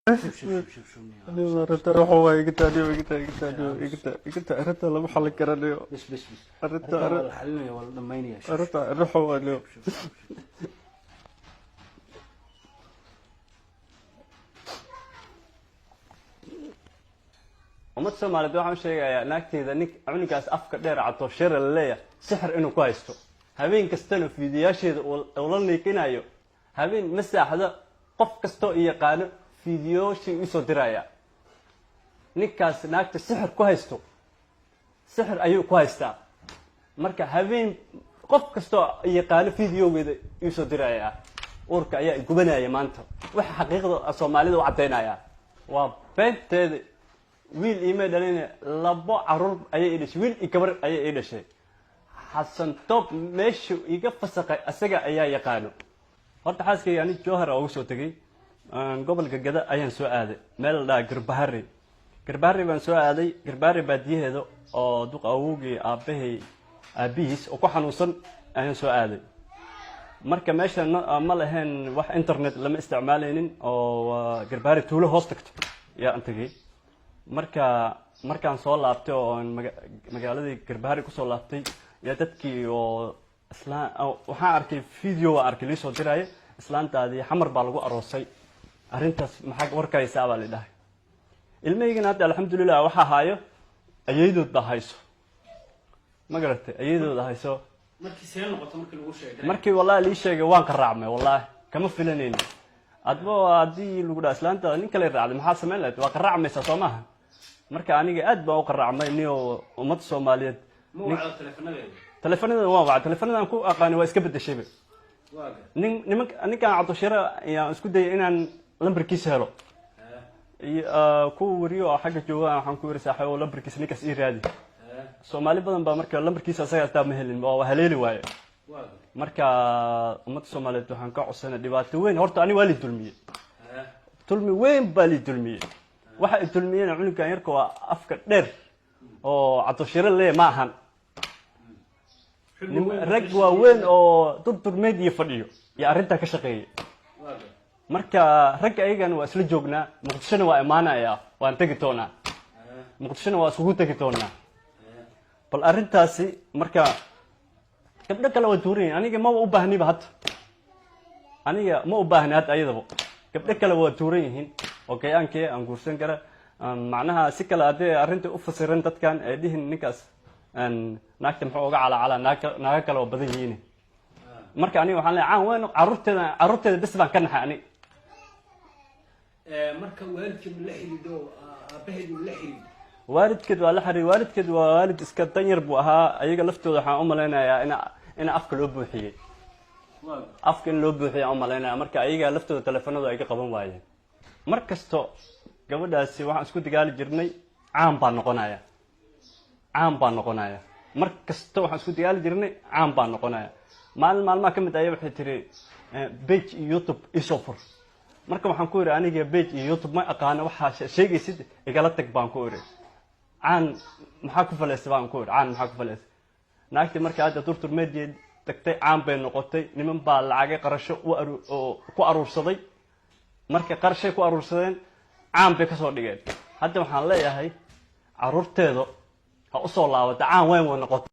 أنا أردت أروح قلت أردت لما حل كرنيو بس أردت ولا حلنا ولا دميني يا شيخ. أردت أروح اليوم ummad Soomaaliyeed waxaan sheegayaa naagteeda cunugaas afka dheer cato shir leeyahay sixir inuu ku haysto habeen kastana fiidiyaasheeda oo la leekinayo habeen masaaxda qof kasto yaqaan fiidiyooshi u soo diraya ninkaas naagta sixir ku haysto sixir ayuu ku haystaa marka habeen qof kasto yaqaan fiidiyoogeeda u soo diraya urka ayaa gubanaya maanta waxa xaqiiqda Soomaalida u cadeynaya waa beenteeda wiil iimayl dhalina labo carruur ayay dhashay wiil iyo gabar ayay dhashay xasan top meeshu iga fasaqay asaga ayaa yaqaano horta xaaskayga ani joohar oo soo tagay gobolka gada ayaan soo aaday meel la Garbahari baan soo aaday Garbahari baadiyaheeda oo duq awowgii aabihiis oo ku xanuunsan ayaan soo aaday marka meesha ma lahayn wax internet lama isticmaalaynin oo Garbahari tuulo hoos tagto yaa antagay markaan soo laabtay oo magaaladii Garbahari ku soo laabtay yaa dadkii oo waxaan arkay video waan arkay liisoo diray islaantaadii xamar baa lagu aroosay arintaas maxaa warkaysaa baa lidhahay ilmaheygana hadda alxamdulillaah waxa haayo ayeedood baa hayso ma garatay ayeedood hayso markii seen noqoto markii lagu sheegay markii wallahi lii sheegay waan ka raacmay wallahi kama filaneen adbo hadii lagu dhaas islaantaada nin kale raacday maxaa sameyn lahayd waa ka raacmaysaa Soomaha marka aniga aad baan u qaraacmay niyo ummad Soomaaliyeed telefoonada waa wacay telefoonada ku aqaan waa iska bedeshay ninka cabdo shira ayaa isku dayay inaan lambarkiisa helo ku wariyo xagga jooga waxaan ku wari saaxiib oo lambarkiisa ninkaas ii raadi Soomaali badan baa marka lambarkiisa asaga taa ma helin waa haleeli waaye marka ummad Soomaaliyeed waxaan ka codsanay dhibaato weyn horta ani waa li dulmiyay dulmi weyn baa li dulmiyay waxa dulmiyeen cunugan yarka waa afka dheer oo cabdo shira leeyahay ma ahan rag waa weyn oo durmeed fadhiyo ya arinta ka shaqeeyay marka rag ayagan waa isla joognaa muqdishona waa imaanaya waan tagi doonaa muqdishona waa isugu tagi doonaa bal arintaasi marka gabdho kale waa duurin aniga ma u baahniba hadda aniga ma u baahni hadda ayadaba gabdho kale waa duuran yihiin oo kayaankee aan guursan kara macnaha si kale hadee arinta u fasiran dadkan ay dhihin ninkaas naagta muxuu uga calacala naaga kale oo badan yihiin marka aniga waxaan leeyahay caan weyn carruurteeda bas baan ka naxay aniga marka waalidkeed la xiriido aabaheed la xiriido waalidkeed waa waalid iska danyar buu ahaa ayaga laftooda waxaan u maleynayaa in afka loo buuxiyay afka in loo buuxiyay aan u maleynayaa marka ayaga laftooda telefoonada ay ka qaban waayeen markasto gabadhaasi waxaan isku dagaali jirnay caan baan noqonaya markasto waxaan isku dagaali jirnay caan baan noqonaya maalmaha kamid ayay waxay tiri page YouTube isoo fur marka waxaan ku yiri aniga page YouTube ma aqaan waxa sheegaysid igala tag baan ku yiri caan maxaa ku faleysay baan ku yiri caan maxaa ku faleysay naagtii marka hadda durmeed tagtay caan bay noqotay niman baa lacag qarasho ku aruursaday marka qarshay ku aruursadeen caan bay ka soo dhigeen hadda waxaan leeyahay carruurteedo ha u soo laabata caan weyn noqotay